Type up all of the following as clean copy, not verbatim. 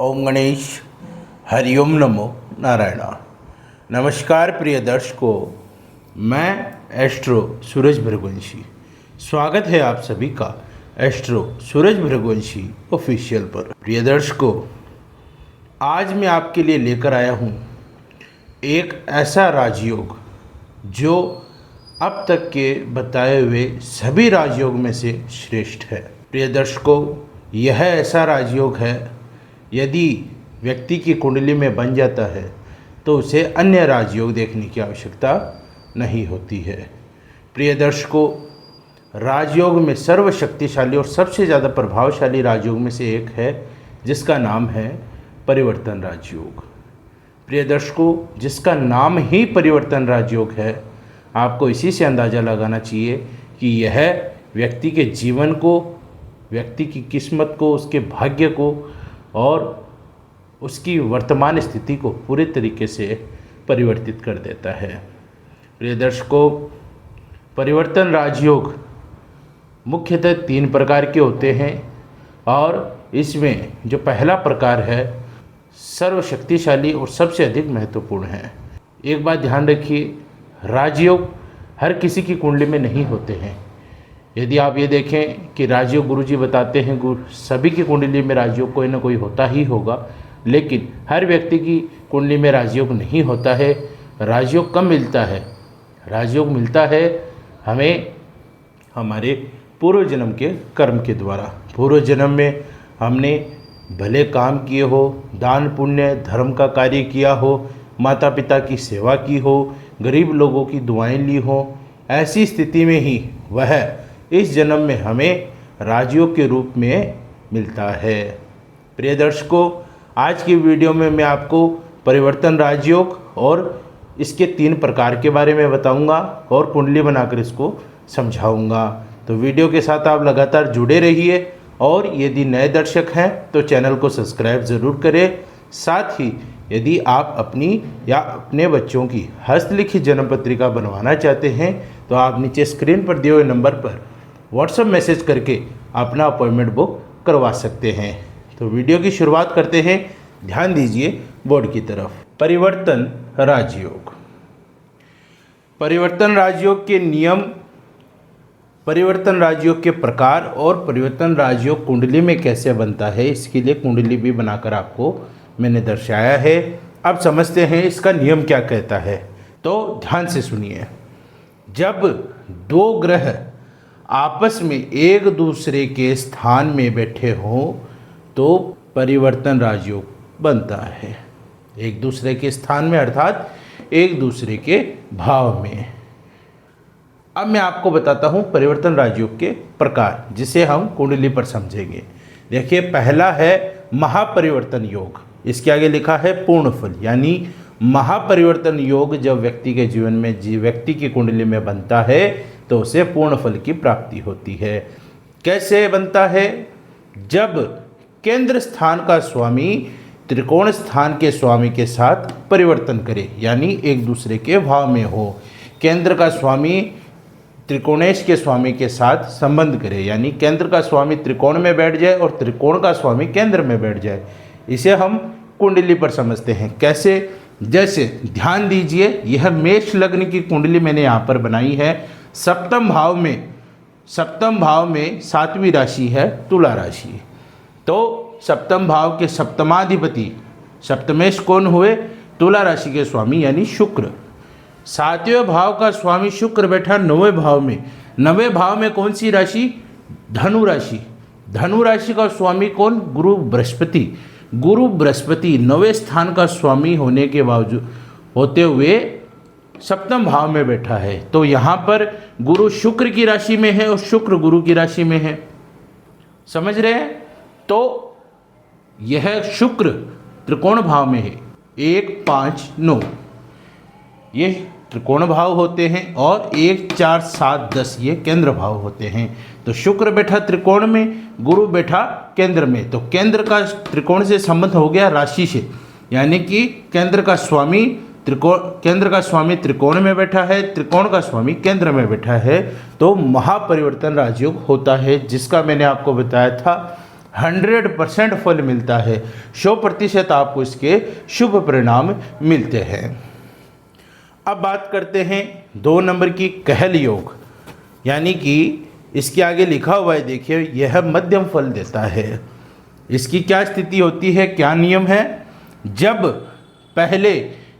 ओम गणेश हरिओम नमो नारायण। नमस्कार प्रिय दर्शकों, मैं एस्ट्रो सूरज भृगुवंशी। स्वागत है आप सभी का एस्ट्रो सूरज भृगुवंशी ऑफिशियल पर। प्रिय दर्शकों, आज मैं आपके लिए लेकर आया हूँ एक ऐसा राजयोग जो अब तक के बताए हुए सभी राजयोग में से श्रेष्ठ है। प्रिय दर्शकों, यह ऐसा राजयोग है, यदि व्यक्ति की कुंडली में बन जाता है तो उसे अन्य राजयोग देखने की आवश्यकता नहीं होती है। प्रिय दर्शकों, राजयोग में सर्वशक्तिशाली और सबसे ज़्यादा प्रभावशाली राजयोग में से एक है जिसका नाम है परिवर्तन राजयोग। प्रिय दर्शकों, जिसका नाम ही परिवर्तन राजयोग है, आपको इसी से अंदाज़ा लगाना चाहिए कि यह व्यक्ति के जीवन को, व्यक्ति की किस्मत को, उसके भाग्य को और उसकी वर्तमान स्थिति को पूरे तरीके से परिवर्तित कर देता है। प्रिय दर्शकों, परिवर्तन राजयोग मुख्यतः 3 प्रकार के होते हैं और इसमें जो पहला प्रकार है सर्वशक्तिशाली और सबसे अधिक महत्वपूर्ण है। एक बात ध्यान रखिए, राजयोग हर किसी की कुंडली में नहीं होते हैं। यदि आप ये देखें कि राजयोग गुरुजी बताते हैं सभी की कुंडली में राजयोग कोई ना कोई होता ही होगा, लेकिन हर व्यक्ति की कुंडली में राजयोग नहीं होता है। राजयोग कब मिलता है? राजयोग मिलता है हमें हमारे पूर्व जन्म के कर्म के द्वारा। पूर्व जन्म में हमने भले काम किए हो, दान पुण्य धर्म का कार्य किया हो, माता पिता की सेवा की हो, गरीब लोगों की दुआएं ली हो, ऐसी स्थिति में ही वह इस जन्म में हमें राजयोग के रूप में मिलता है। प्रिय दर्शकों, आज की वीडियो में मैं आपको परिवर्तन राजयोग और इसके 3 प्रकार के बारे में बताऊंगा और कुंडली बनाकर इसको समझाऊंगा। तो वीडियो के साथ आप लगातार जुड़े रहिए और यदि नए दर्शक हैं तो चैनल को सब्सक्राइब ज़रूर करें। साथ ही यदि आप अपनी या अपने बच्चों की हस्तलिखित जन्म पत्रिका बनवाना चाहते हैं तो आप नीचे स्क्रीन पर दिए हुए नंबर पर व्हाट्सएप मैसेज करके अपना अपॉइंटमेंट बुक करवा सकते हैं। तो वीडियो की शुरुआत करते हैं। ध्यान दीजिए बोर्ड की तरफ। परिवर्तन राजयोग। परिवर्तन राजयोग के नियम, परिवर्तन राजयोग के प्रकार और परिवर्तन राजयोग कुंडली में कैसे बनता है, इसके लिए कुंडली भी बनाकर आपको मैंने दर्शाया है। अब समझते हैं इसका नियम क्या कहता है। तो ध्यान से सुनिए। जब 2 ग्रह आपस में एक दूसरे के स्थान में बैठे हों तो परिवर्तन राजयोग बनता है। एक दूसरे के स्थान में अर्थात एक दूसरे के भाव में। अब मैं आपको बताता हूँ परिवर्तन राजयोग के प्रकार, जिसे हम कुंडली पर समझेंगे। देखिए, पहला है महापरिवर्तन योग। इसके आगे लिखा है पूर्ण फल, यानी महापरिवर्तन योग जब व्यक्ति के जीवन में, व्यक्ति की कुंडली में बनता है तो उसे पूर्ण फल की प्राप्ति होती है। कैसे बनता है? जब केंद्र स्थान का स्वामी त्रिकोण स्थान के स्वामी के साथ परिवर्तन करे, यानी एक दूसरे के भाव में हो। केंद्र का स्वामी त्रिकोणेश के स्वामी के साथ संबंध करे, यानी केंद्र का स्वामी त्रिकोण में बैठ जाए और त्रिकोण का स्वामी केंद्र में बैठ जाए। इसे हम कुंडली पर समझते हैं। कैसे? जैसे ध्यान दीजिए, यह मेष लग्न की कुंडली मैंने यहाँ पर बनाई है। सप्तम भाव में 7वीं राशि है तुला राशि। तो सप्तम भाव के सप्तमाधिपति सप्तमेश कौन हुए? तुला राशि के स्वामी यानी शुक्र। 7वें भाव का स्वामी शुक्र बैठा 9वें भाव में। 9वें भाव में कौन सी राशि? धनु राशि। धनु राशि का स्वामी कौन? गुरु बृहस्पति। गुरु बृहस्पति 9वें स्थान का स्वामी होने के बावजूद होते हुए सप्तम भाव में बैठा है। तो यहाँ पर गुरु शुक्र की राशि में है और शुक्र गुरु की राशि में है। समझ रहे हैं? तो यह शुक्र त्रिकोण भाव में है। 1, 5, 9 ये त्रिकोण भाव होते हैं और 1, 4, 7, 10 ये केंद्र भाव होते हैं। तो शुक्र बैठा त्रिकोण में, गुरु बैठा केंद्र में। तो केंद्र का त्रिकोण से संबंध हो गया राशि से, यानी कि केंद्र का स्वामी त्रिकोण में बैठा है, त्रिकोण का स्वामी केंद्र में बैठा है। तो महापरिवर्तन राजयोग होता है, जिसका मैंने आपको बताया था 100% फल मिलता है, 100% आपको इसके शुभ परिणाम मिलते हैं। अब बात करते हैं 2 नंबर की कहल योग, यानी कि इसके आगे लिखा हुआ है, देखिए यह मध्यम फल देता है। इसकी क्या स्थिति होती है, क्या नियम है? जब पहले,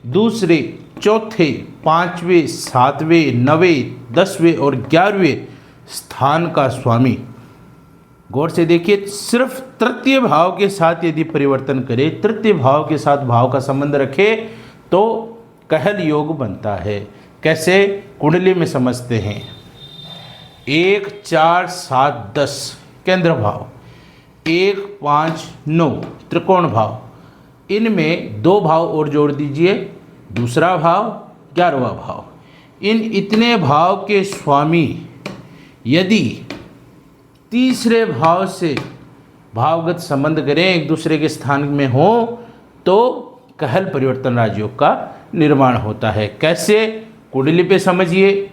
दूसरे, चौथे, 5वें, 7वें, 9वें, 10वें और 11वें स्थान का स्वामी, गौर से देखिए, सिर्फ तृतीय भाव के साथ यदि परिवर्तन करे, तृतीय भाव के साथ भाव का संबंध रखे तो कहल योग बनता है। कैसे? कुंडली में समझते हैं। 1, 4, 7, 10 केंद्र भाव, 1, 5, 9 त्रिकोण भाव, इनमें 2 भाव और जोड़ दीजिए, दूसरा भाव, 11वां भाव। इन इतने भाव के स्वामी यदि तीसरे भाव से भावगत संबंध करें, एक दूसरे के स्थान में हो, तो कहल परिवर्तन राजयोग का निर्माण होता है। कैसे? कुंडली पे समझिए।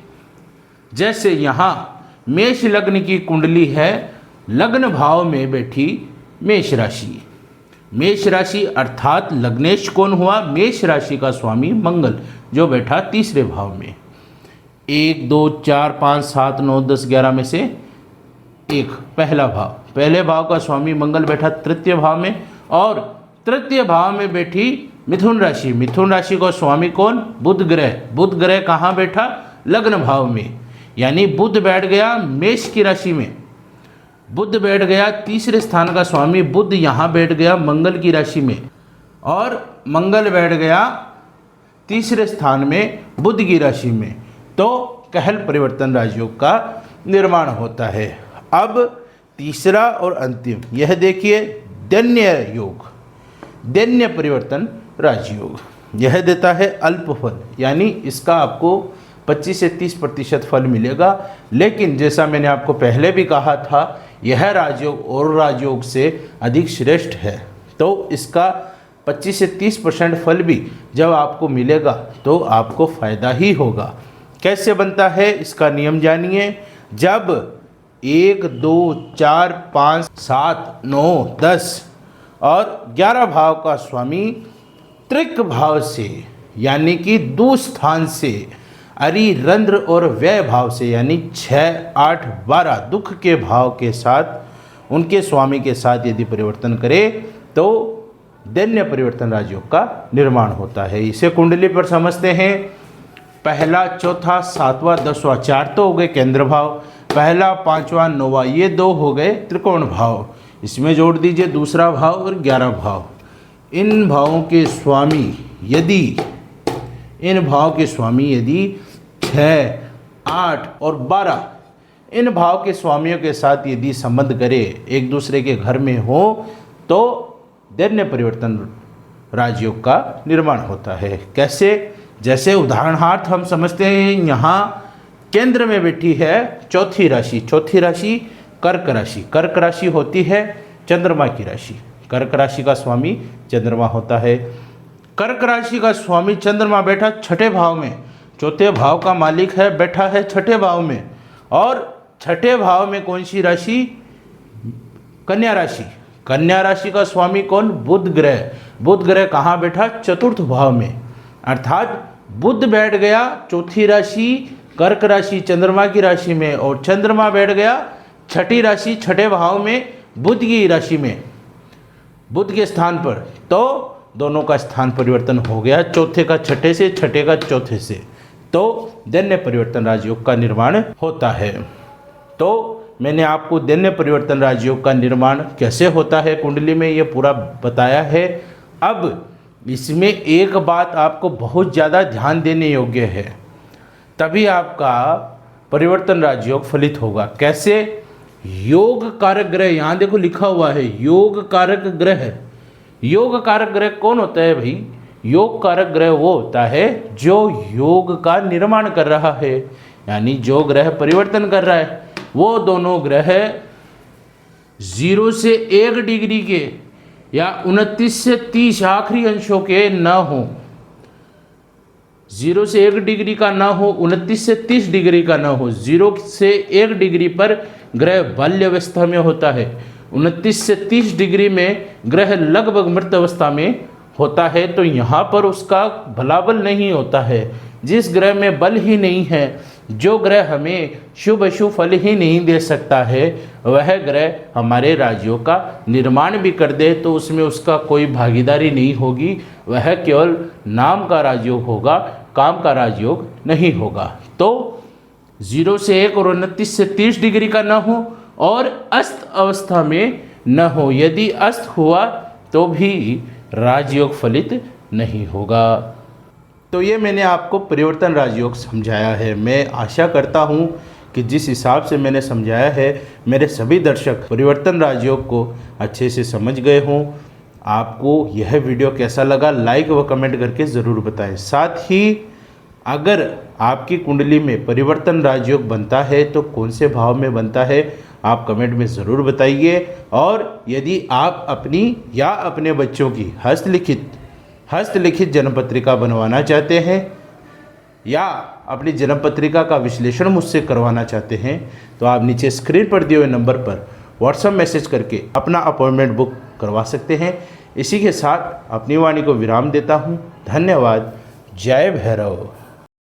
जैसे यहाँ मेष लग्न की कुंडली है, लग्न भाव में बैठी मेष राशि। मेष राशि अर्थात लग्नेश कौन हुआ? मेष राशि का स्वामी मंगल, जो बैठा तीसरे भाव में। 1, 2, 4, 5, 7, 9, 10, 11 में से एक पहला भाव, पहले भाव का स्वामी मंगल बैठा तृतीय भाव में, और तृतीय भाव में बैठी मिथुन राशि। मिथुन राशि का स्वामी कौन? बुध ग्रह। बुध ग्रह कहाँ बैठा? लग्न भाव में, यानी बुध बैठ गया मेष की राशि में। बुध बैठ गया, तीसरे स्थान का स्वामी बुध यहाँ बैठ गया मंगल की राशि में, और मंगल बैठ गया तीसरे स्थान में बुध की राशि में। तो कहल परिवर्तन राजयोग का निर्माण होता है। अब तीसरा और अंतिम, यह देखिए दैन्य योग, दैन्य परिवर्तन राजयोग। यह देता है अल्प फल, यानी इसका आपको 25 से 30% फल मिलेगा। लेकिन जैसा मैंने आपको पहले भी कहा था, यह राजयोग और राजयोग से अधिक श्रेष्ठ है, तो इसका 25 से 30% फल भी जब आपको मिलेगा तो आपको फायदा ही होगा। कैसे बनता है, इसका नियम जानिए। जब 1, 2, 4, 5, 7, 9, 10 और 11 भाव का स्वामी त्रिक भाव से, यानी कि दुस्थान से, अरि, रंध्र और व्यय भाव से, यानी 6, 8, 12 दुख के भाव के साथ, उनके स्वामी के साथ यदि परिवर्तन करे तो दैन्य परिवर्तन राजयोग का निर्माण होता है। इसे कुंडली पर समझते हैं। पहला, चौथा, 7वां, 10वां, 4 तो हो गए केंद्र भाव, पहला, 5वां, 9वां ये 2 हो गए त्रिकोण भाव। इसमें जोड़ दीजिए दूसरा भाव और 11 भाव। इन भावों के स्वामी यदि 6, 8 और 12 इन भाव के स्वामियों के साथ यदि संबंध करे, एक दूसरे के घर में हो, तो दैन्य परिवर्तन राजयोग का निर्माण होता है। कैसे? जैसे उदाहरणार्थ हम समझते हैं, यहाँ केंद्र में बैठी है चौथी राशि। चौथी राशि कर्क राशि। कर्क राशि होती है चंद्रमा की राशि। कर्क राशि का स्वामी चंद्रमा होता है। कर्क राशि का स्वामी चंद्रमा बैठा छठे भाव में, चौथे भाव का मालिक है, बैठा है छठे भाव में। और छठे भाव में कौन सी राशि? कन्या राशि। कन्या राशि का स्वामी कौन? बुध ग्रह। बुध ग्रह कहाँ बैठा? चतुर्थ भाव में। अर्थात बुध बैठ गया चौथी राशि कर्क राशि चंद्रमा की राशि में, और चंद्रमा बैठ गया छठी राशि छठे भाव में बुध की राशि में, बुध के स्थान पर। तो दोनों का स्थान परिवर्तन हो गया, चौथे का छठे से, छठे का चौथे से। तो दैन्य परिवर्तन राजयोग का निर्माण होता है। तो मैंने आपको दैन्य परिवर्तन राजयोग का निर्माण कैसे होता है कुंडली में ये पूरा बताया है। अब इसमें एक बात आपको बहुत ज़्यादा ध्यान देने योग्य है, तभी आपका परिवर्तन राजयोग फलित होगा। कैसे? योग कारक ग्रह, यहाँ देखो लिखा हुआ है योग कारक ग्रह। योग कारक ग्रह कौन होता है भाई? योग कारक ग्रह वो होता है जो योग का निर्माण कर रहा है, यानी जो ग्रह परिवर्तन कर रहा है। वो दोनों ग्रह 0 से 1 डिग्री के या 29 से 30 आखिरी अंशों के न हो। 0 से 1 डिग्री का ना हो, 29 से 30 डिग्री का ना हो। 0 से 1 डिग्री पर ग्रह बाल्यावस्था में होता है 29 से 30 डिग्री में ग्रह लगभग मृत अवस्था में होता है, तो यहाँ पर उसका भला बल नहीं होता है। जिस ग्रह में बल ही नहीं है, जो ग्रह हमें शुभ अशुभ फल ही नहीं दे सकता है, वह ग्रह हमारे राजयोग का निर्माण भी कर दे तो उसमें उसका कोई भागीदारी नहीं होगी। वह केवल नाम का राजयोग होगा, काम का राजयोग नहीं होगा। तो 0 से 1 और 29 से 30 डिग्री का न हो और अस्त अवस्था में न हो। यदि अस्त हुआ तो भी राजयोग फलित नहीं होगा। तो ये मैंने आपको परिवर्तन राजयोग समझाया है। मैं आशा करता हूँ कि जिस हिसाब से मैंने समझाया है, मेरे सभी दर्शक परिवर्तन राजयोग को अच्छे से समझ गए हों। आपको यह वीडियो कैसा लगा, लाइक व कमेंट करके ज़रूर बताएं। साथ ही अगर आपकी कुंडली में परिवर्तन राजयोग बनता है तो कौन से भाव में बनता है, आप कमेंट में ज़रूर बताइए। और यदि आप अपनी या अपने बच्चों की हस्तलिखित जन्म पत्रिका बनवाना चाहते हैं या अपनी जन्म पत्रिका का विश्लेषण मुझसे करवाना चाहते हैं, तो आप नीचे स्क्रीन पर दिए हुए नंबर पर व्हाट्सएप मैसेज करके अपना अपॉइंटमेंट बुक करवा सकते हैं। इसी के साथ अपनी वाणी को विराम देता हूँ। धन्यवाद। जय भैरव।